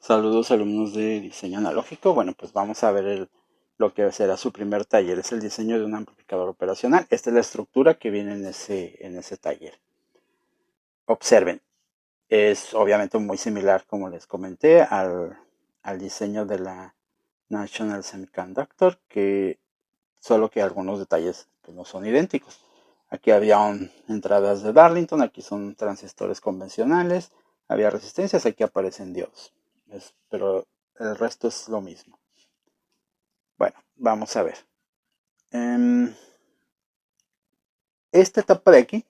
Saludos alumnos de diseño analógico. Bueno, pues vamos a ver lo que será su primer taller. Es el diseño de un amplificador operacional. Esta es la estructura que viene en ese taller. Observen, es obviamente muy similar, como les comenté, al diseño de la National Semiconductor, solo que algunos detalles pues, no son idénticos. Aquí había entradas de Darlington, aquí son transistores convencionales, había resistencias, aquí aparecen diodos. Pero el resto es lo mismo. Bueno, vamos a ver. Esta etapa de aquí,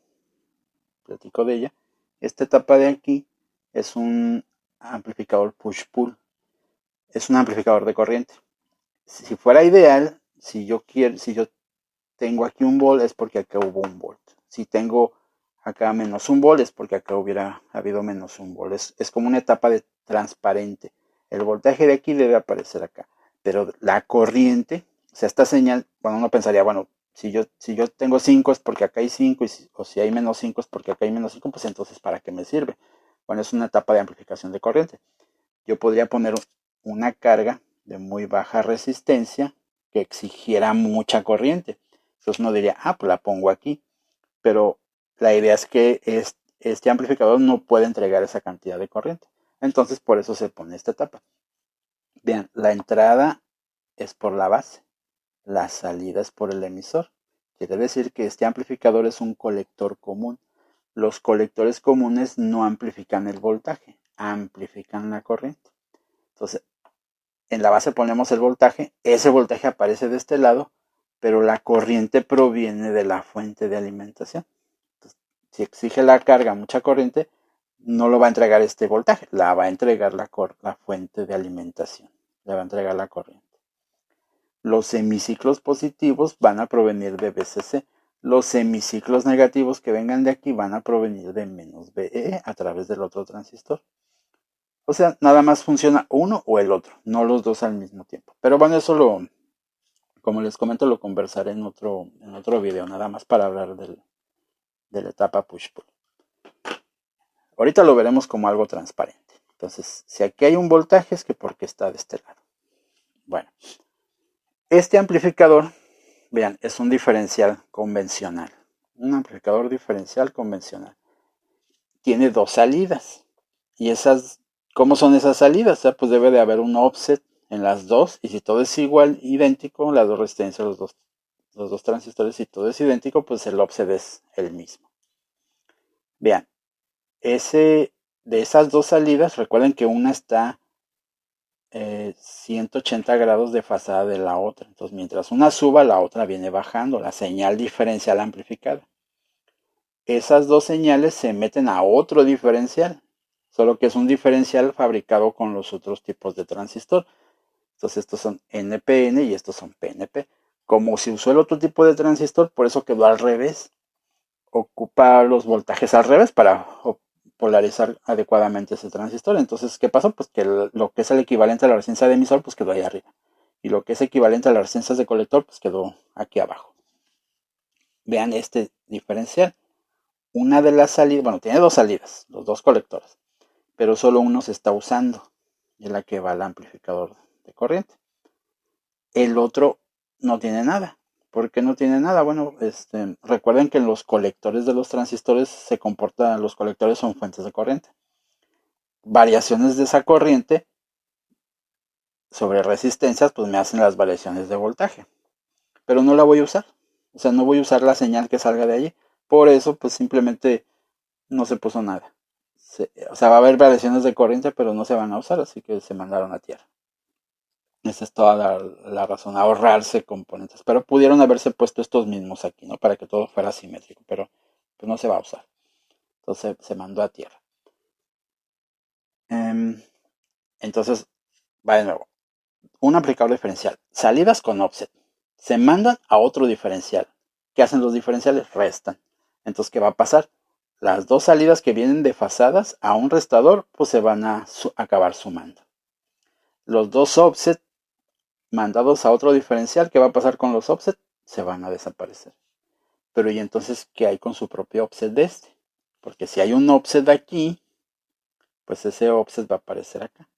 platico de ella, esta etapa de aquí es un amplificador push-pull. Es un amplificador de corriente. Si fuera ideal, si yo tengo aquí un volt es porque acá hubo un volt. Si tengo acá menos un volt es porque acá hubiera habido menos un volt. Es como una etapa de transparente. El voltaje de aquí debe aparecer acá. Pero la corriente, o sea, esta señal, bueno, uno pensaría, bueno, si yo tengo 5 es porque acá hay 5, o si hay menos 5 es porque acá hay menos 5, pues entonces ¿para qué me sirve? Bueno, es una etapa de amplificación de corriente. Yo podría poner una carga de muy baja resistencia que exigiera mucha corriente. Entonces uno diría, pues la pongo aquí. Pero la idea es que este amplificador no puede entregar esa cantidad de corriente. Entonces por eso se pone esta etapa. Bien, la entrada es por la base, la salida es por el emisor. Quiere decir que este amplificador es un colector común. Los colectores comunes no amplifican el voltaje, amplifican la corriente. Entonces, en la base ponemos el voltaje, ese voltaje aparece de este lado, pero la corriente proviene de la fuente de alimentación. Entonces, si exige la carga mucha corriente, no lo va a entregar este voltaje, la va a entregar la fuente de alimentación, le va a entregar la corriente. Los semiciclos positivos van a provenir de BCC. Los semiciclos negativos que vengan de aquí van a provenir de menos BE a través del otro transistor. O sea, nada más funciona uno o el otro, no los dos al mismo tiempo. Pero bueno, como les comento, lo conversaré en otro video, nada más para hablar de la etapa push-pull. Ahorita lo veremos como algo transparente. Entonces, si aquí hay un voltaje es que porque está de este lado. Bueno, este amplificador, vean, es un diferencial convencional. Un amplificador diferencial convencional. Tiene dos salidas. Y ¿cómo son esas salidas? O sea, pues debe de haber un offset en las dos. Y si todo es igual, idéntico, las dos resistencias, los dos transistores, si todo es idéntico, pues el offset es el mismo. Vean, de esas dos salidas, recuerden que una está 180 grados desfasada de la otra. Entonces, mientras una suba, la otra viene bajando, la señal diferencial amplificada. Esas dos señales se meten a otro diferencial, solo que es un diferencial fabricado con los otros tipos de transistor. Entonces, estos son NPN y estos son PNP. Como se usó el otro tipo de transistor, por eso quedó al revés. Ocupa los voltajes al revés para polarizar adecuadamente ese transistor. Entonces, ¿qué pasó? Pues que lo que es el equivalente a la resistencia de emisor, pues quedó ahí arriba. Y lo que es equivalente a las resistencias de colector, pues quedó aquí abajo. Vean este diferencial. Una de las salidas, bueno, tiene dos salidas, los dos colectores, pero solo uno se está usando, y es la que va al amplificador de corriente. El otro no tiene nada. ¿Por qué no tiene nada? Bueno, recuerden que en los colectores de los transistores los colectores son fuentes de corriente. Variaciones de esa corriente sobre resistencias, pues me hacen las variaciones de voltaje. Pero no la voy a usar. O sea, no voy a usar la señal que salga de allí. Por eso, pues simplemente no se puso nada. O sea, va a haber variaciones de corriente, pero no se van a usar, así que se mandaron a tierra. Esa es toda la razón, ahorrarse componentes. Pero pudieron haberse puesto estos mismos aquí, ¿no? Para que todo fuera simétrico, pero pues no se va a usar. Entonces se mandó a tierra. Entonces, va de nuevo. Un aplicador diferencial. Salidas con offset. Se mandan a otro diferencial. ¿Qué hacen los diferenciales? Restan. Entonces, ¿qué va a pasar? Las dos salidas que vienen desfasadas a un restador, pues se van a acabar sumando. Los dos offset mandados a otro diferencial, ¿qué va a pasar con los offset? Se van a desaparecer. Pero ¿y entonces qué hay con su propio offset de este? Porque si hay un offset aquí, pues ese offset va a aparecer acá.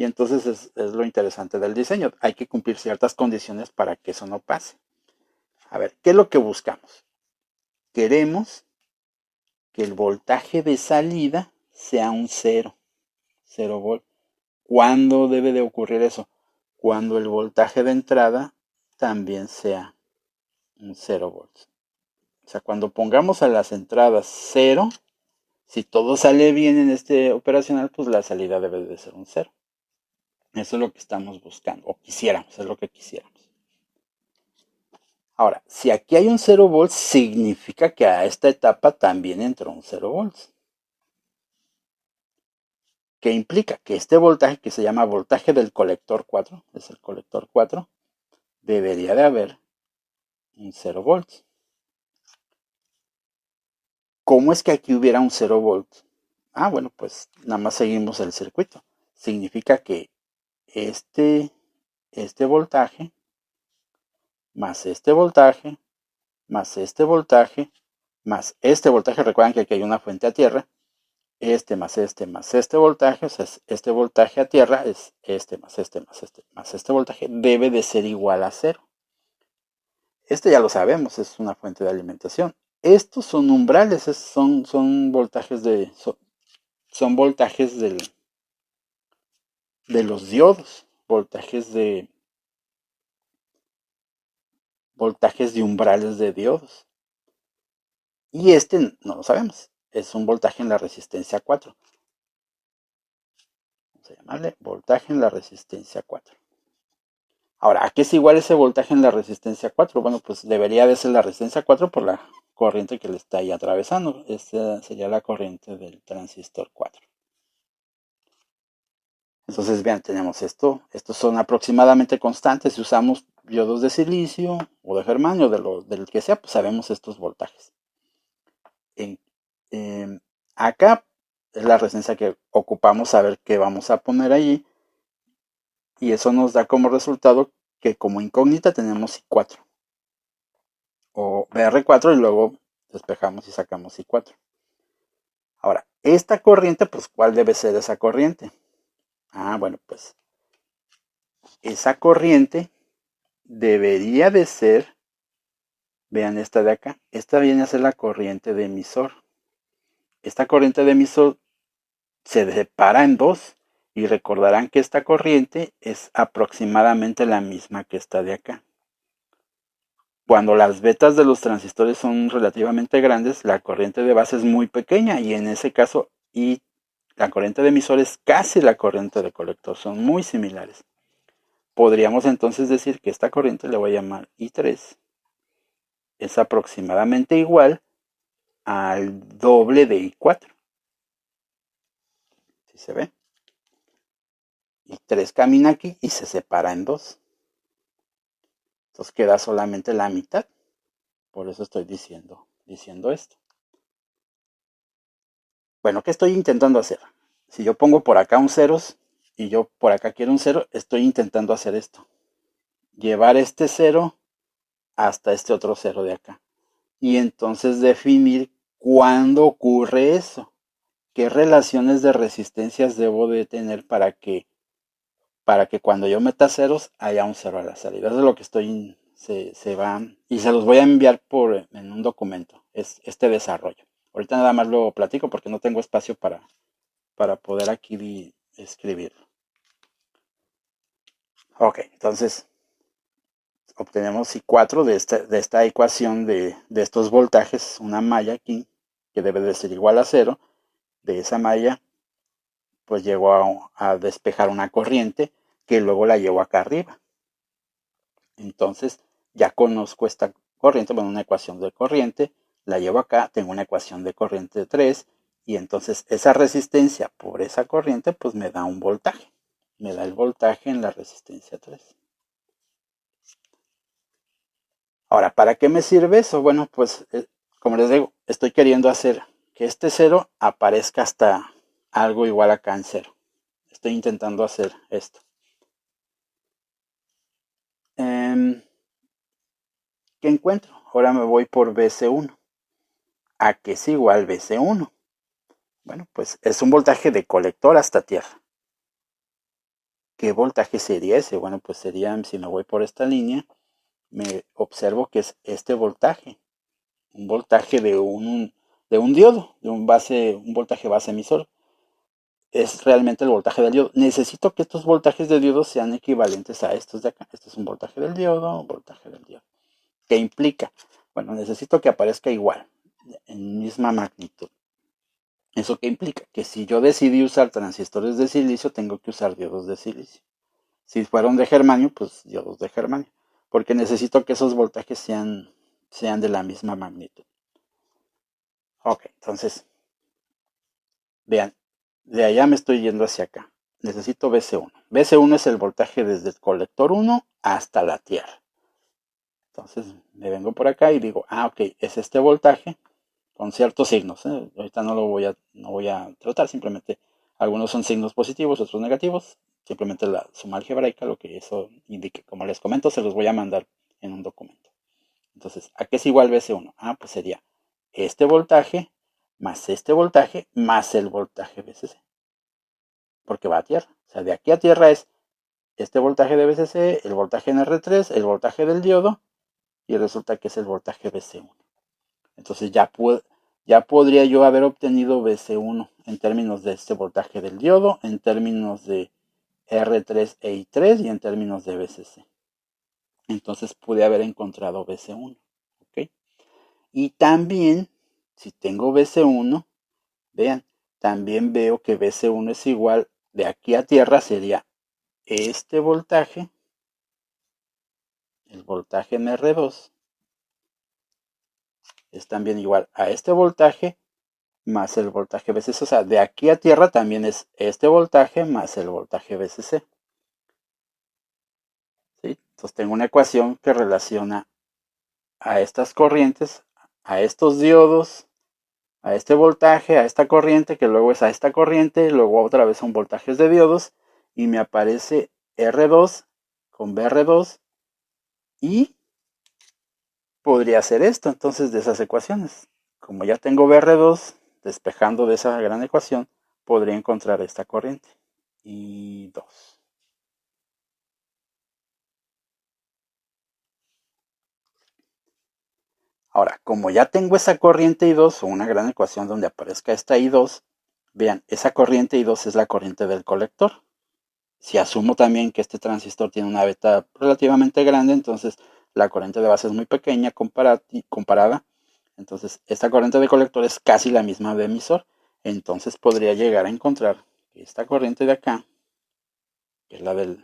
Y entonces es lo interesante del diseño. Hay que cumplir ciertas condiciones para que eso no pase. A ver, ¿qué es lo que buscamos? Queremos que el voltaje de salida sea un 0 volt. ¿Cuándo debe de ocurrir eso? Cuando el voltaje de entrada también sea un 0 volts. O sea, cuando pongamos a las entradas 0, si todo sale bien en este operacional, pues la salida debe de ser un 0. Eso es lo que estamos buscando, o quisiéramos, es lo que quisiéramos. Ahora, si aquí hay un 0 volts, significa que a esta etapa también entró un 0 volts. ¿Qué implica? Que este voltaje, que se llama voltaje del colector 4, es el colector 4, debería de haber un 0 volts. ¿Cómo es que aquí hubiera un 0 volts? Bueno, pues nada más seguimos el circuito. Significa que este voltaje, más este voltaje, más este voltaje, más este voltaje, recuerden que aquí hay una fuente a tierra, más este voltaje, o sea, este voltaje a tierra es más este voltaje, debe de ser igual a 0. Ya lo sabemos, es una fuente de alimentación. Estos son umbrales, son voltajes son voltajes de los diodos, voltajes de umbrales de diodos. Y no lo sabemos, es un voltaje en la resistencia 4. Vamos a llamarle voltaje en la resistencia 4. Ahora, ¿a qué es igual ese voltaje en la resistencia 4? Bueno, pues debería de ser la resistencia 4 por la corriente que le está ahí atravesando. Esta sería la corriente del transistor 4. Entonces, vean, tenemos esto. Estos son aproximadamente constantes. Si usamos diodos de silicio o de germanio, del que sea, pues sabemos estos voltajes. Acá es la resistencia que ocupamos saber qué vamos a poner allí. Y eso nos da como resultado que como incógnita tenemos I4 o BR4 y luego despejamos y sacamos I4. Ahora, esta corriente, pues, ¿cuál debe ser esa corriente? Bueno, pues esa corriente debería de ser, vean esta de acá, esta viene a ser la corriente de emisor. Esta corriente de emisor se separa en dos y recordarán que esta corriente es aproximadamente la misma que esta de acá. Cuando las vetas de los transistores son relativamente grandes, la corriente de base es muy pequeña y en ese caso la corriente de emisor es casi la corriente de colector, son muy similares. Podríamos entonces decir que esta corriente le voy a llamar I3. Es aproximadamente igual al doble de I4. ¿Sí se ve? I3 camina aquí y se separa en dos. Entonces queda solamente la mitad. Por eso estoy diciendo esto. Bueno, ¿qué estoy intentando hacer? Si yo pongo por acá un ceros y yo por acá quiero un 0, estoy intentando hacer esto. Llevar este 0 hasta este otro 0 de acá. Y entonces definir cuándo ocurre eso. ¿Qué relaciones de resistencias debo de tener para que cuando yo meta ceros haya un 0 a la salida? Eso es lo que se va, y se los voy a enviar en un documento, es este desarrollo. Ahorita nada más lo platico porque no tengo espacio para poder aquí escribirlo. Ok, entonces obtenemos I4 de esta ecuación de estos voltajes, una malla aquí que debe de ser igual a 0. De esa malla pues llego a despejar una corriente que luego la llevo acá arriba. Entonces ya conozco esta corriente, bueno, una ecuación de corriente, la llevo acá, tengo una ecuación de corriente 3 y entonces esa resistencia por esa corriente pues me da un voltaje, me da el voltaje en la resistencia 3. Ahora, ¿para qué me sirve eso? Bueno, pues como les digo, estoy queriendo hacer que este 0 aparezca hasta algo igual acá en 0. Estoy intentando hacer esto. ¿Qué encuentro? Ahora me voy por BC1. ¿A qué es igual BC1? Bueno, pues es un voltaje de colector hasta tierra. ¿qué voltaje sería ese? Bueno, pues sería, si me voy por esta línea, me observo que es este voltaje. Un voltaje de un diodo, de un voltaje base emisor. Es realmente el voltaje del diodo. Necesito que estos voltajes de diodo sean equivalentes a estos de acá. Este es un voltaje del diodo, un voltaje del diodo. ¿Qué implica? Bueno, necesito que aparezca igual, en misma magnitud. ¿Eso qué implica? Que si yo decidí usar transistores de silicio, tengo que usar diodos de silicio. Si fueron de germanio, pues diodos de germanio. Porque necesito que esos voltajes sean de la misma magnitud. Ok, entonces, vean, de allá me estoy yendo hacia acá. Necesito BC1. BC1 es el voltaje desde el colector 1 hasta la tierra. Entonces me vengo por acá y digo, ok, es este voltaje con ciertos signos. Ahorita no voy a tratar, simplemente algunos son signos positivos, otros negativos. Simplemente la suma algebraica, lo que eso indique. Como les comento, se los voy a mandar en un documento. Entonces, ¿a qué es igual BC1? Pues sería este voltaje más el voltaje BCC. Porque va a tierra. O sea, de aquí a tierra es este voltaje de BCC, el voltaje en R3, el voltaje del diodo, y resulta que es el voltaje BC1. Entonces ya podría yo haber obtenido BC1 en términos de este voltaje del diodo, en términos de R3 e I3 y en términos de BCC. Entonces pude haber encontrado BC1. ¿Ok? Y también, si tengo BC1, vean, también veo que BC1 es igual, de aquí a tierra sería este voltaje, el voltaje en R2, es también igual a este voltaje más el voltaje BCC. O sea, de aquí a tierra también es este voltaje más el voltaje BCC. ¿Sí? Entonces tengo una ecuación que relaciona a estas corrientes, a estos diodos, a este voltaje, a esta corriente, que luego es a esta corriente, luego otra vez son voltajes de diodos, y me aparece R2 con BR2 y podría hacer esto entonces de esas ecuaciones. Como ya tengo BR2, despejando de esa gran ecuación, podría encontrar esta corriente. Y 2. Ahora, como ya tengo esa corriente I2 o una gran ecuación donde aparezca esta I2, vean, esa corriente I2 es la corriente del colector. Si asumo también que este transistor tiene una beta relativamente grande, entonces la corriente de base es muy pequeña comparada. Entonces, esta corriente de colector es casi la misma de emisor. Entonces podría llegar a encontrar que esta corriente de acá, que es la de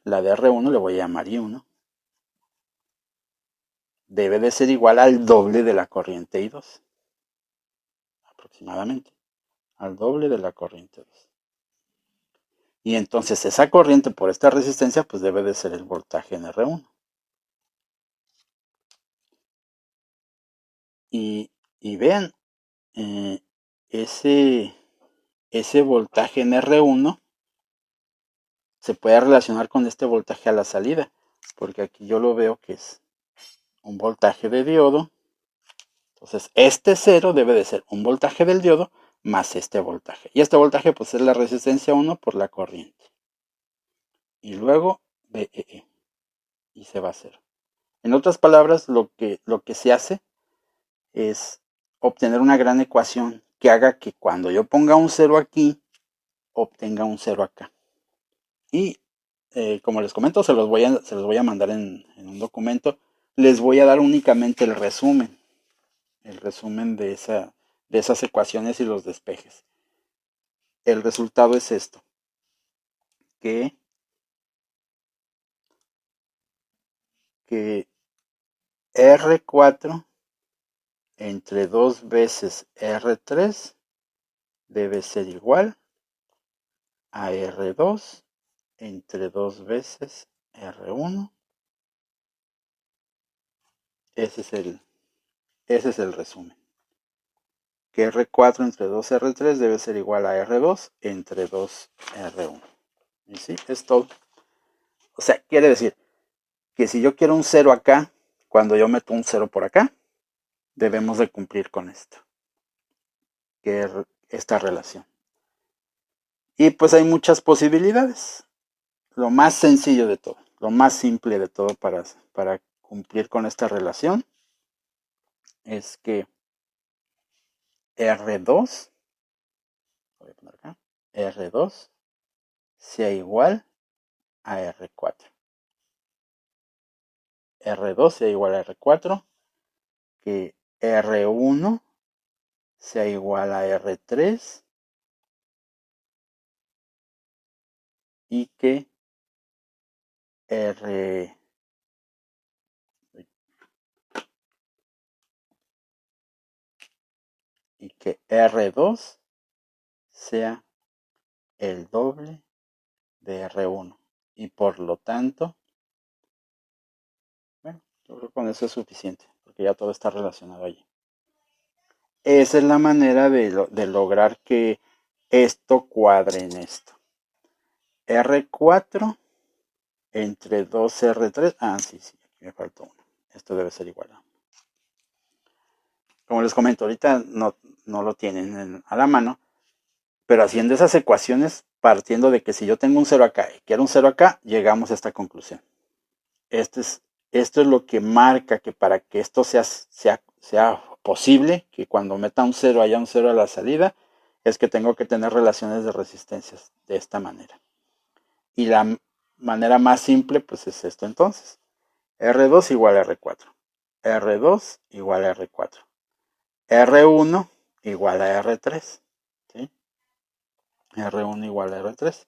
R1, le voy a llamar I1, debe de ser igual al doble de la corriente I2. Aproximadamente. Al doble de la corriente 2. Y entonces esa corriente por esta resistencia pues debe de ser el voltaje en R1. Y vean, ese voltaje en R1 se puede relacionar con este voltaje a la salida, porque aquí yo lo veo que es un voltaje de diodo. Entonces este 0 debe de ser un voltaje del diodo más este voltaje. Y este voltaje pues es la resistencia 1 por la corriente. Y luego VEE. Y se va a 0. En otras palabras, lo que se hace es obtener una gran ecuación que haga que cuando yo ponga un 0 aquí, obtenga un 0 acá. Y como les comento, se los voy a mandar en un documento. Les voy a dar únicamente el resumen de esas ecuaciones y los despejes. El resultado es esto, que R4 entre 2 veces R3 debe ser igual a R2 entre 2 veces R1. Ese es el resumen. Que R4 entre 2 R3 debe ser igual a R2 entre 2 R1. Y sí, es todo. O sea, quiere decir que si yo quiero un 0 acá, cuando yo meto un 0 por acá, debemos de cumplir con esto. Que es esta relación. Y pues hay muchas posibilidades. Lo más sencillo de todo, lo más simple de todo para cumplir con esta relación es que R2, voy a poner acá, R2 sea igual a R4. R2 sea igual a R4, que R1 sea igual a R3 y que R y que R2 sea el doble de R1 y por lo tanto, bueno, yo creo que con eso es suficiente porque ya todo está relacionado allí. Esa es la manera de lograr que esto cuadre en esto. R4 entre 2R3. Ah, sí, aquí me faltó uno. Esto debe ser igual a. Como les comento, ahorita no lo tienen a la mano, pero haciendo esas ecuaciones, partiendo de que si yo tengo un 0 acá y quiero un 0 acá, llegamos a esta conclusión. Esto es lo que marca que para que esto sea posible, que cuando meta un 0 haya un 0 a la salida, es que tengo que tener relaciones de resistencias de esta manera. Y la manera más simple, pues es esto entonces. R2 igual a R4. R2 igual a R4. R1 igual a R3. ¿Sí? R1 igual a R3.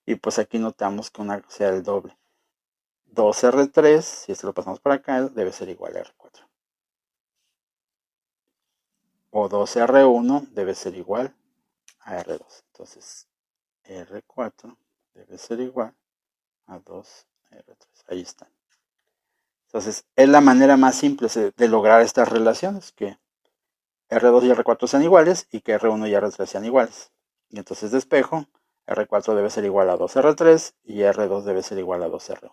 Y pues aquí notamos que una sea el doble. 2R3, si esto lo pasamos para acá, debe ser igual a R4. O 2R1 debe ser igual a R2. Entonces, R4 debe ser igual a 2R3. Ahí están. Entonces, es la manera más simple de lograr estas relaciones, que R2 y R4 sean iguales y que R1 y R3 sean iguales. Y entonces despejo, R4 debe ser igual a 2R3 y R2 debe ser igual a 2R1.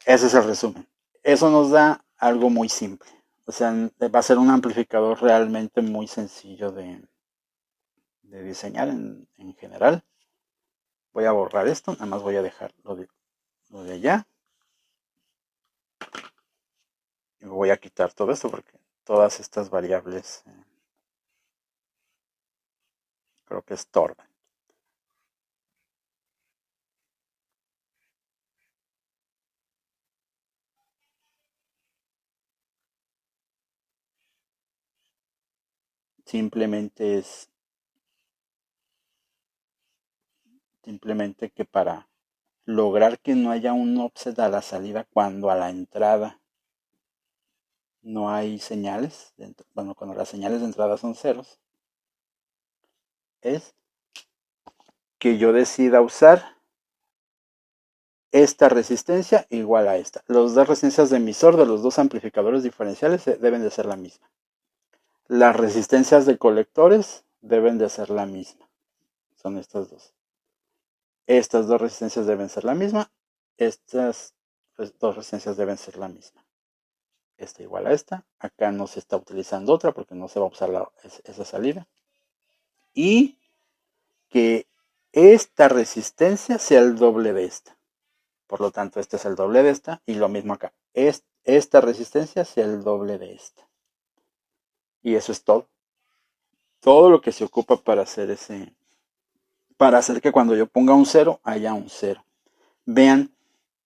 Ese es el resumen. Eso nos da algo muy simple. O sea, va a ser un amplificador realmente muy sencillo de diseñar en general. Voy a borrar esto, nada más voy a dejar lo de allá. Y voy a quitar todo esto porque todas estas variables creo que estorban. Simplemente que para lograr que no haya un offset a la salida cuando a la entrada no hay señales, bueno, cuando las señales de entrada son ceros, es que yo decida usar esta resistencia igual a esta. Las dos resistencias de emisor de los dos amplificadores diferenciales deben de ser la misma. Las resistencias de colectores deben de ser la misma. Son estas dos. Estas dos resistencias deben ser la misma. Estas dos resistencias deben ser la misma. Esta igual a esta. Acá no se está utilizando otra porque no se va a usar esa salida. Y que esta resistencia sea el doble de esta. Por lo tanto, este es el doble de esta. Y lo mismo acá. Esta resistencia sea el doble de esta. Y eso es todo. Todo lo que se ocupa para hacer que cuando yo ponga un 0 haya un 0. Vean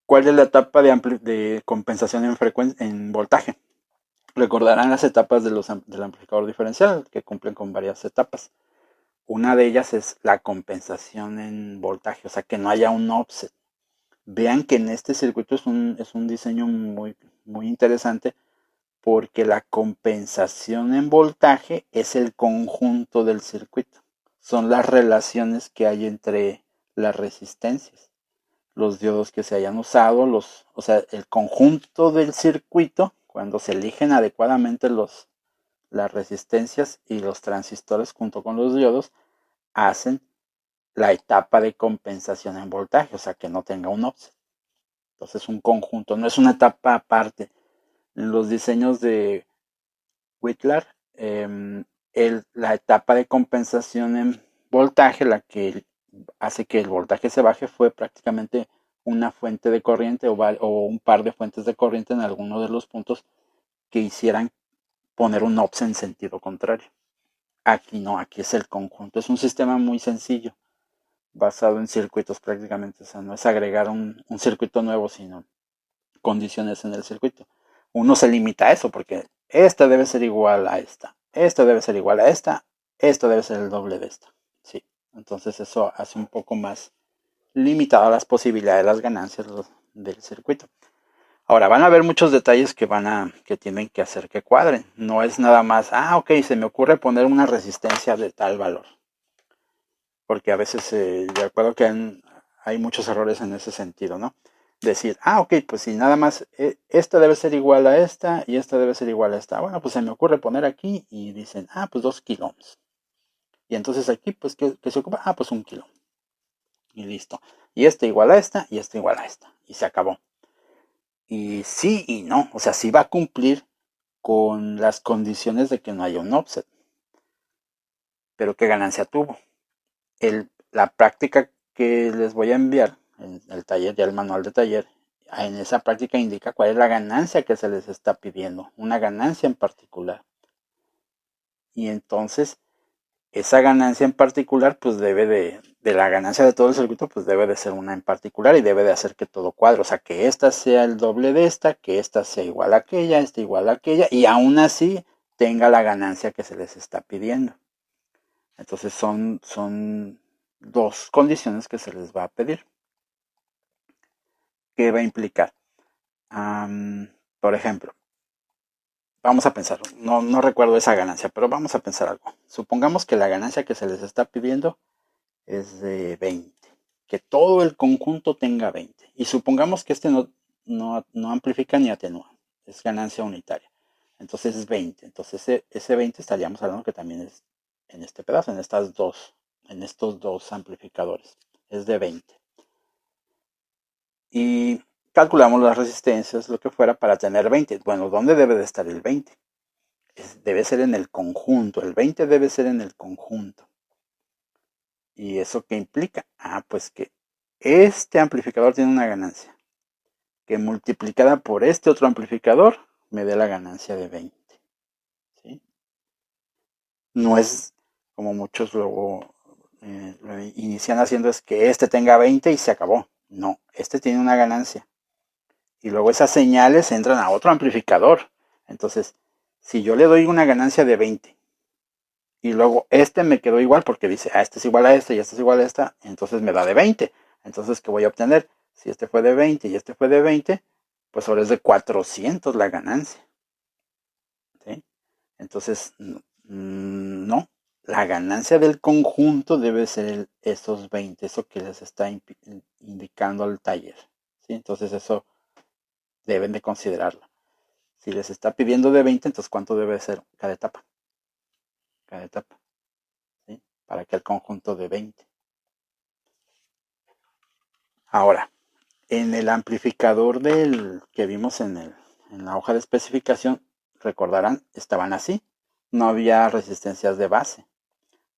cuál es la etapa de compensación en voltaje. Recordarán las etapas del amplificador diferencial que cumplen con varias etapas. Una de ellas es la compensación en voltaje, o sea que no haya un offset. Vean que en este circuito es un diseño muy, muy interesante porque la compensación en voltaje es el conjunto del circuito. Son las relaciones que hay entre las resistencias, los diodos que se hayan usado, o sea, el conjunto del circuito, cuando se eligen adecuadamente las resistencias y los transistores junto con los diodos, hacen la etapa de compensación en voltaje, o sea, que no tenga un offset. Entonces, un conjunto, no es una etapa aparte. En los diseños de Whitlar, la etapa de compensación voltaje la que hace que el voltaje se baje fue prácticamente una fuente de corriente o un par de fuentes de corriente en alguno de los puntos que hicieran poner un OPS en sentido contrario. Aquí no, aquí es el conjunto. Es un sistema muy sencillo, basado en circuitos prácticamente. O sea, no es agregar un circuito nuevo, sino condiciones en el circuito. Uno se limita a eso porque esta debe ser igual a esta debe ser igual a esto debe ser el doble de esta. Sí, entonces eso hace un poco más limitado las posibilidades de las ganancias del circuito. Ahora, van a haber muchos detalles que tienen que hacer que cuadren. No es nada más, ok, se me ocurre poner una resistencia de tal valor. Porque a veces, de acuerdo que hay muchos errores en ese sentido, ¿no? Decir, ok, pues si nada más, esta debe ser igual a esta y esta debe ser igual a esta. Bueno, pues se me ocurre poner aquí y dicen, pues 2 kiloohms. Y entonces aquí, pues, ¿qué se ocupa? Pues 1 kilo. Y listo. Y esta igual a esta y esta igual a esta. Y se acabó. Y sí y no. O sea, sí va a cumplir con las condiciones de que no haya un offset. Pero ¿qué ganancia tuvo? La práctica que les voy a enviar en el taller, ya el manual de taller, en esa práctica indica cuál es la ganancia que se les está pidiendo, una ganancia en particular. Y entonces, esa ganancia en particular, pues debe de la ganancia de todo el circuito, pues debe de ser una en particular y debe de hacer que todo cuadre. O sea, que esta sea el doble de esta, que esta sea igual a aquella, esta igual a aquella, y aún así tenga la ganancia que se les está pidiendo. Entonces son dos condiciones que se les va a pedir. ¿Qué va a implicar? Por ejemplo, vamos a pensar, no recuerdo esa ganancia, pero vamos a pensar algo. Supongamos que la ganancia que se les está pidiendo es de 20, que todo el conjunto tenga 20. Y supongamos que este no amplifica ni atenúa, es ganancia unitaria. Entonces es 20. Entonces ese 20 estaríamos hablando que también es en este pedazo, en estos dos amplificadores. Es de 20. Y calculamos las resistencias, lo que fuera, para tener 20. Bueno, ¿dónde debe de estar el 20? Debe ser en el conjunto. El 20 debe ser en el conjunto. ¿Y eso qué implica? Pues que este amplificador tiene una ganancia, que multiplicada por este otro amplificador me dé la ganancia de 20. ¿Sí? No es como muchos luego lo inician haciendo, es que este tenga 20 y se acabó. No, este tiene una ganancia. Y luego esas señales entran a otro amplificador. Entonces, si yo le doy una ganancia de 20 y luego este me quedó igual porque dice, este es igual a este y este es igual a esta, entonces me da de 20. Entonces, ¿qué voy a obtener? Si este fue de 20 y este fue de 20, pues ahora es de 400 la ganancia. ¿Sí? Entonces, no, la ganancia del conjunto debe ser esos 20, eso que les está indicando al taller. ¿Sí? Entonces, eso deben de considerarlo. Si les está pidiendo de 20, entonces ¿cuánto debe ser cada etapa? Cada etapa. ¿Sí? Para que el conjunto de 20. Ahora, en el amplificador que vimos en la hoja de especificación, recordarán, estaban así. No había resistencias de base.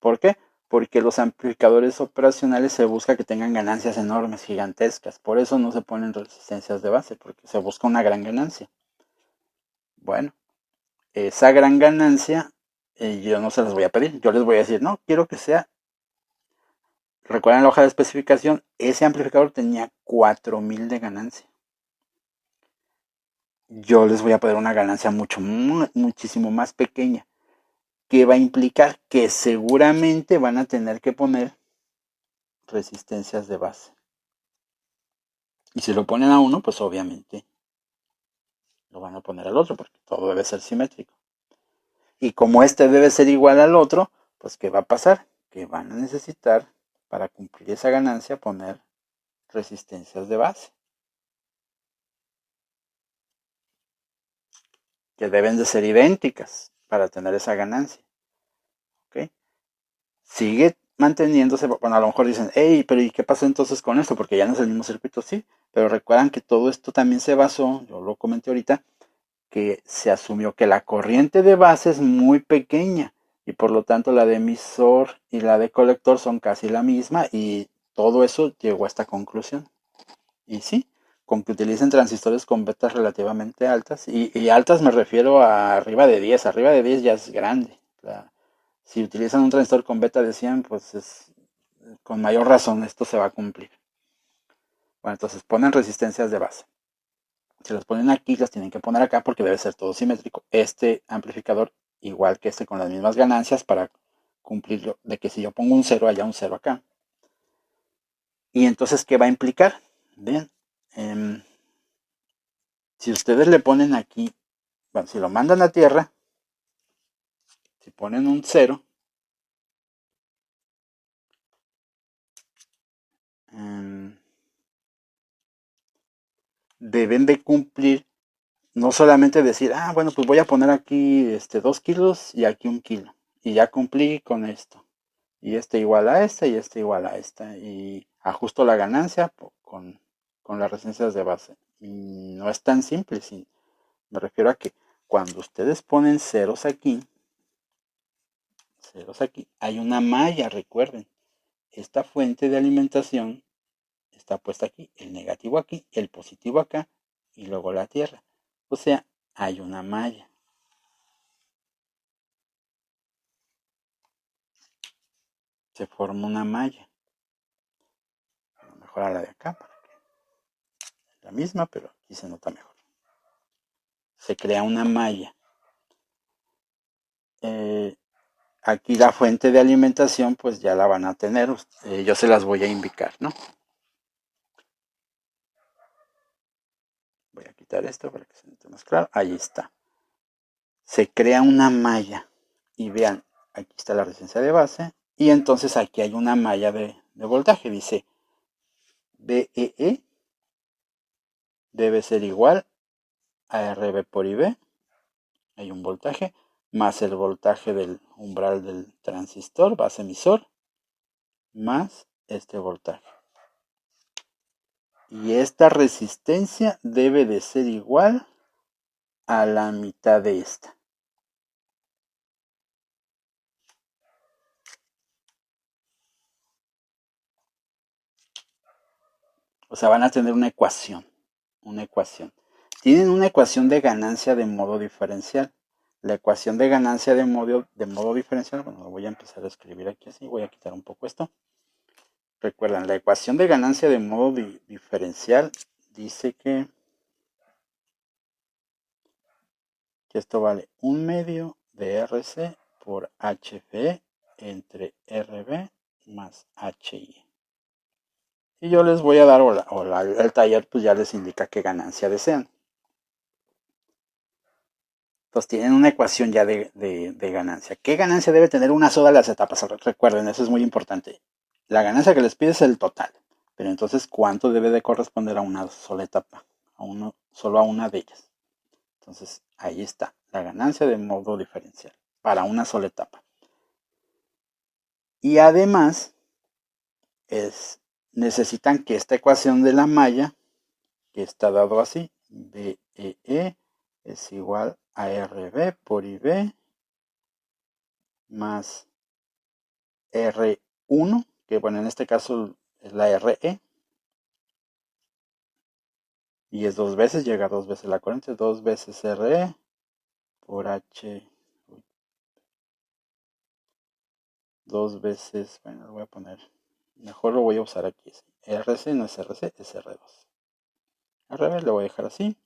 ¿Por qué? Porque los amplificadores operacionales se busca que tengan ganancias enormes, gigantescas. Por eso no se ponen resistencias de base, porque se busca una gran ganancia. Bueno, esa gran ganancia yo no se las voy a pedir. Yo les voy a decir, no, quiero que sea. Recuerden la hoja de especificación, ese amplificador tenía 4000 de ganancia. Yo les voy a pedir una ganancia muchísimo más pequeña, que va a implicar que seguramente van a tener que poner resistencias de base. Y si lo ponen a uno, pues obviamente lo van a poner al otro, porque todo debe ser simétrico. Y como este debe ser igual al otro, pues ¿qué va a pasar? Que van a necesitar, para cumplir esa ganancia, poner resistencias de base, que deben de ser idénticas para tener esa ganancia. ¿Ok? Sigue manteniéndose, bueno, a lo mejor dicen, hey, pero ¿y qué pasó entonces con esto? Porque ya no es el mismo circuito, sí, pero recuerdan que todo esto también se basó, yo lo comenté ahorita, que se asumió que la corriente de base es muy pequeña, y por lo tanto la de emisor y la de colector son casi la misma, y todo eso llegó a esta conclusión. Y sí, con que utilicen transistores con betas relativamente altas, y altas me refiero a arriba de 10 ya es grande. Si utilizan un transistor con beta de 100, pues es con mayor razón esto se va a cumplir. Bueno, entonces ponen resistencias de base. Si las ponen aquí, las tienen que poner acá porque debe ser todo simétrico. Este amplificador, igual que este, con las mismas ganancias para cumplirlo, de que si yo pongo un 0, haya un 0 acá. Y entonces, ¿qué va a implicar? Bien, si ustedes le ponen aquí, bueno, si lo mandan a tierra, si ponen un 0, deben de cumplir, no solamente decir, bueno, pues voy a poner aquí 2 kilos y aquí 1 kilo, y ya cumplí con esto, y este igual a esta y este igual a esta, y ajusto la ganancia con las resistencias de base. Y no es tan simple, me refiero a que cuando ustedes ponen ceros aquí, hay una malla, recuerden, esta fuente de alimentación está puesta aquí, el negativo aquí, el positivo acá, y luego la tierra. O sea, hay una malla. Se forma una malla. A lo mejor a la de acá, es la misma, pero aquí se nota mejor. Se crea una malla. Aquí la fuente de alimentación, pues ya la van a tener. Yo se las voy a indicar, ¿no? Voy a quitar esto para que se note más claro. Ahí está. Se crea una malla. Y vean, aquí está la resistencia de base. Y entonces aquí hay una malla de voltaje. Dice BEE debe ser igual a RB por IB. Hay un voltaje más el voltaje del umbral del transistor, base emisor, más este voltaje. Y esta resistencia debe de ser igual a la mitad de esta. O sea, van a tener una ecuación. Tienen una ecuación de ganancia de modo diferencial. La ecuación de ganancia de modo diferencial, bueno, lo voy a empezar a escribir aquí así, voy a quitar un poco esto. Recuerdan, la ecuación de ganancia de modo diferencial dice que esto vale 1/2 de RC por HV entre RB más HI. Y yo les voy a dar, el taller pues ya les indica qué ganancia desean. Entonces tienen una ecuación ya de ganancia. ¿Qué ganancia debe tener una sola de las etapas? Recuerden, eso es muy importante. La ganancia que les pide es el total. Pero entonces, ¿cuánto debe de corresponder a una sola etapa? Solo a una de ellas. Entonces, ahí está, la ganancia de modo diferencial para una sola etapa. Y además, necesitan que esta ecuación de la malla, que está dado así, BEE es igual a RB por IB más R1, que bueno, en este caso es la RE, y es 2 veces, llega 2 veces la corriente, 2 veces RE por H, 2 veces, bueno, lo voy a poner, mejor lo voy a usar aquí, RC no es RC, es R2. RB lo voy a dejar así,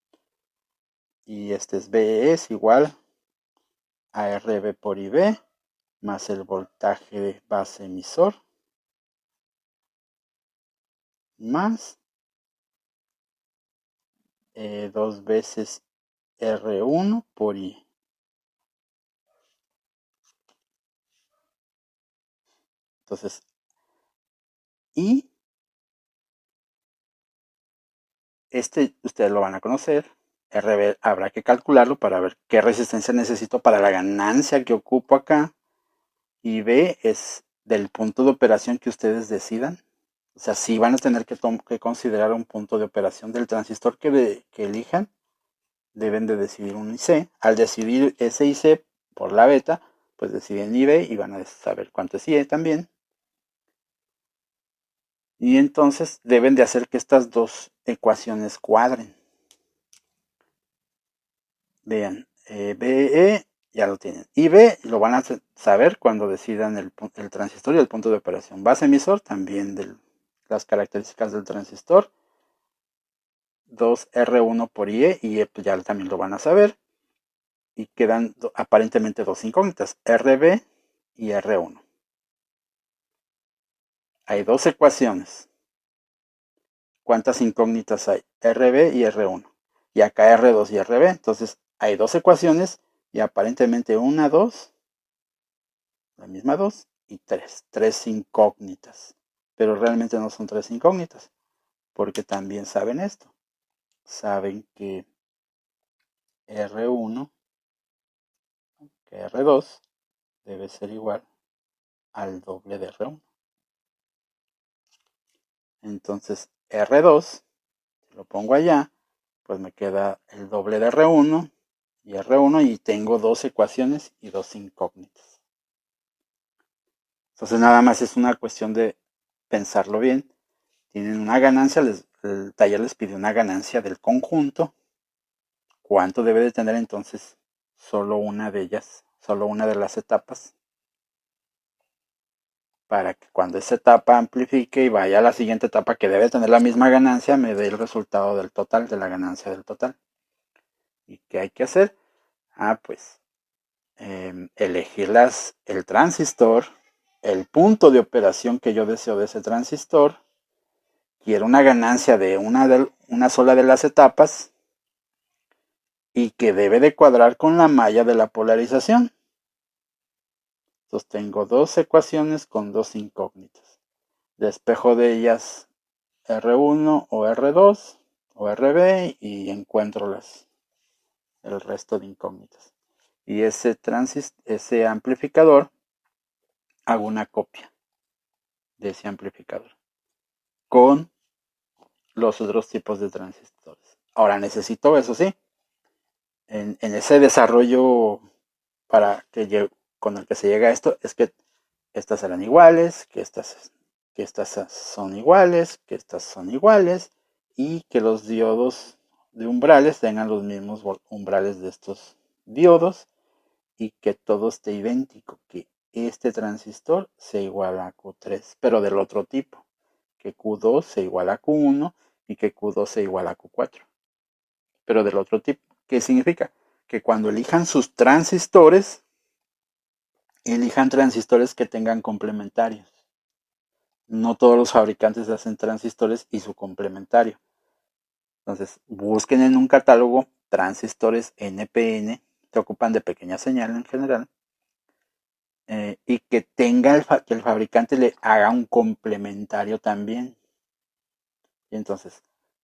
y este es BE es igual a RB por IB más el voltaje de base emisor más 2 veces R1 por I. Entonces, I, ustedes lo van a conocer. RB habrá que calcularlo para ver qué resistencia necesito para la ganancia que ocupo acá. Y B es del punto de operación que ustedes decidan. O sea, sí van a tener que considerar un punto de operación del transistor que elijan. Deben de decidir un IC. Al decidir ese IC por la beta, pues deciden IB y van a saber cuánto es IE también. Y entonces deben de hacer que estas dos ecuaciones cuadren. Vean, BE ya lo tienen. Y B lo van a saber cuando decidan el transistor y el punto de operación. Base emisor también de las características del transistor. 2R1 por IE y E pues ya también lo van a saber. Y quedan aparentemente dos incógnitas, RB y R1. Hay dos ecuaciones. ¿Cuántas incógnitas hay? RB y R1. Y acá R2 y RB. Entonces hay dos ecuaciones y aparentemente una, dos, la misma dos y tres. Tres incógnitas. Pero realmente no son tres incógnitas. Porque también saben esto. Saben que R1, que R2 debe ser igual al doble de R1. Entonces R2, si lo pongo allá, pues me queda el doble de R1 y R1 y tengo dos ecuaciones y dos incógnitas. Entonces nada más es una cuestión de pensarlo bien. Tienen una ganancia, el taller les pide una ganancia del conjunto. ¿Cuánto debe de tener entonces? Solo una de ellas, solo una de las etapas. Para que cuando esa etapa amplifique y vaya a la siguiente etapa que debe tener la misma ganancia, me dé el resultado del total, de la ganancia del total. ¿Y qué hay que hacer? Pues elegir el transistor, el punto de operación que yo deseo de ese transistor. Quiero una ganancia de una sola de las etapas y que debe de cuadrar con la malla de la polarización. Entonces tengo dos ecuaciones con dos incógnitas. Despejo de ellas R1 o R2 o RB y encuentro el resto de incógnitas. Y ese amplificador, hago una copia de ese amplificador con los otros tipos de transistores. Ahora necesito, eso sí, en ese desarrollo con el que se llega a esto, es que estas serán iguales, que estas son iguales, que estas son iguales, y que los diodos de umbrales tengan los mismos umbrales de estos diodos, y que todo esté idéntico, que este transistor sea igual a Q3, pero del otro tipo, que Q2 sea igual a Q1 y que Q2 sea igual a Q4, pero del otro tipo. ¿Qué significa? Que cuando elijan sus transistores, elijan transistores que tengan complementarios. No todos los fabricantes hacen transistores y su complementario. Entonces, busquen en un catálogo transistores NPN, que ocupan de pequeña señal en general, y que que el fabricante le haga un complementario también. Y entonces,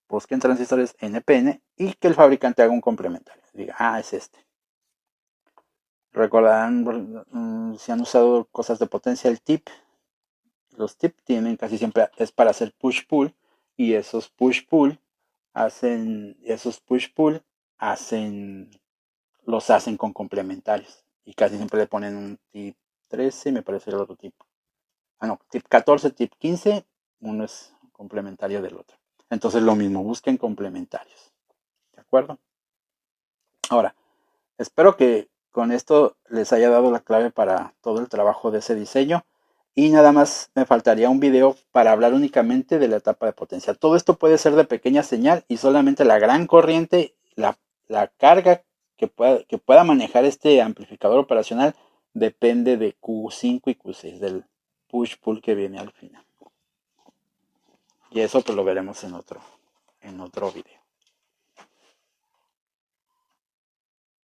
busquen transistores NPN y que el fabricante haga un complementario. Diga, es este. Recordarán, si han usado cosas de potencia, el TIP. Los TIP tienen casi siempre, es para hacer push-pull, y esos push-pull los hacen con complementarios. Y casi siempre le ponen un TIP 13, me parece el otro tipo. No, TIP 14, TIP 15, uno es complementario del otro. Entonces lo mismo, busquen complementarios. ¿De acuerdo? Ahora, espero que con esto les haya dado la clave para todo el trabajo de ese diseño. Y nada más me faltaría un video para hablar únicamente de la etapa de potencia. Todo esto puede ser de pequeña señal y solamente la gran corriente, la carga que pueda manejar este amplificador operacional depende de Q5 y Q6, del push-pull que viene al final. Y eso pues lo veremos en otro video.